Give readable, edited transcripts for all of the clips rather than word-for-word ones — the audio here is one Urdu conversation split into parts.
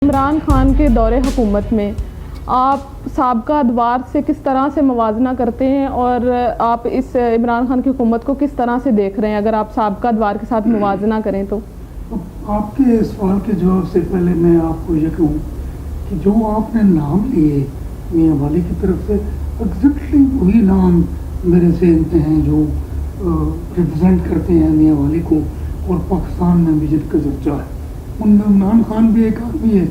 عمران خان کے دور حکومت میں آپ سابقہ ادوار سے کس طرح سے موازنہ کرتے ہیں اور آپ اس عمران خان کی حکومت کو کس طرح سے دیکھ رہے ہیں اگر آپ سابقہ ادوار کے ساتھ موازنہ کریں تو؟ آپ کے سوال کے جواب سے پہلے میں آپ کو یہ کہوں کہ جو آپ نے نام لیے میاں والی کی طرف سے ایگزیکٹلی وہی نام میرے ذہن میں ہیں جو ریپرزینٹ کرتے ہیں میاں والی کو اور پاکستان میں بھی جن کا چرچا ہے ان میں عمران خان بھی ایک آدمی ہے.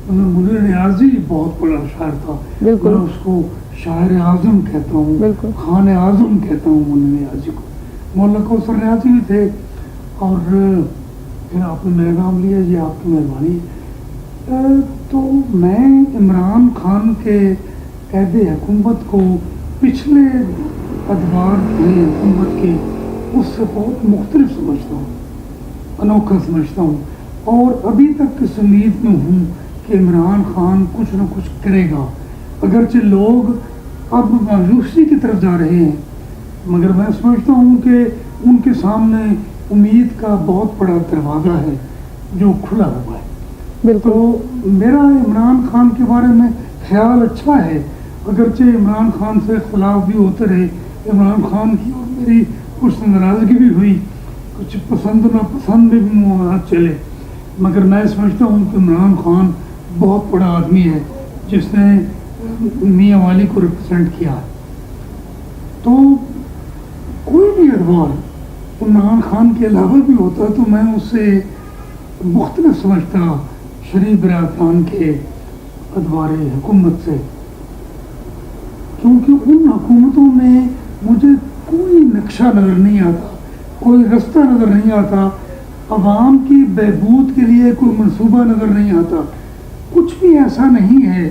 ان میں منیر نیازی بہت بڑا شاعر تھا. میں اس کو شاعر اعظم کہتا ہوں, خان اعظم کہتا ہوں منیر نیازی کو. مولانا کوثر نیازی بھی تھے اور پھر آپ نے میرا نام لیا, یہ آپ کی مہربانی. تو میں عمران خان کے عہد حکومت کو پچھلے ادوار میں حکومت کے اس سے بہت مختلف سمجھتا ہوں, انوکھا سمجھتا ہوں, اور ابھی تک اس امید میں ہوں کہ عمران خان کچھ نہ کچھ کرے گا. اگرچہ لوگ اب مایوسی کی طرف جا رہے ہیں مگر میں سمجھتا ہوں کہ ان کے سامنے امید کا بہت بڑا دروازہ ہے جو کھلا ہوا ہے. تو میرا عمران خان کے بارے میں خیال اچھا ہے, اگرچہ عمران خان سے اختلاف بھی ہوتے رہے, عمران خان کی اور میری کچھ ناراضگی بھی ہوئی, کچھ پسند ناپسند میں بھی معاملات چلے, مگر میں سمجھتا ہوں کہ عمران خان بہت بڑا آدمی ہے جس نے میاں والی کو ریپرزینٹ کیا ہے. تو کوئی بھی ادوار عمران خان کے علاوہ بھی ہوتا ہے تو میں اس سے مختلف سمجھتا شریف برادران کے ادوار حکومت سے, کیونکہ ان حکومتوں میں مجھے کوئی نقشہ نظر نہیں آتا, کوئی رستہ نظر نہیں آتا, عوام کی بہبود کے لیے کوئی منصوبہ نظر نہیں آتا. کچھ بھی ایسا نہیں ہے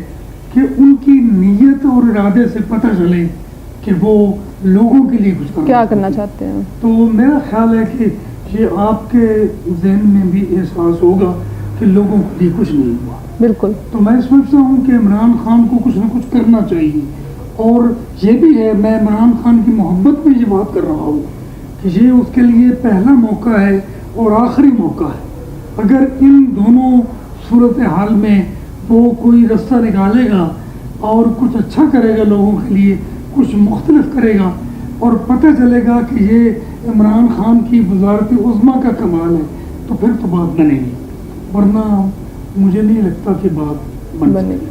کہ ان کی نیت اور ارادے سے پتہ چلے کہ وہ لوگوں کے لیے کچھ کیا کرنا چاہتے ہیں. تو میرا خیال ہے کہ یہ آپ کے ذہن میں بھی احساس ہوگا کہ لوگوں کے لیے کچھ نہیں ہوا. بالکل. تو میں سمجھتا ہوں کہ عمران خان کو کچھ نہ کچھ کرنا چاہیے, اور یہ بھی ہے میں عمران خان کی محبت میں یہ بات کر رہا ہوں کہ یہ اس کے لیے پہلا موقع ہے اور آخری موقع ہے. اگر ان دونوں صورتحال میں وہ کوئی رستہ نکالے گا اور کچھ اچھا کرے گا لوگوں کے لیے, کچھ مختلف کرے گا اور پتہ چلے گا کہ یہ عمران خان کی وزارت عظمیٰ کا کمال ہے تو پھر تو بات بنے گی, ورنہ مجھے نہیں لگتا کہ بات بنے گی.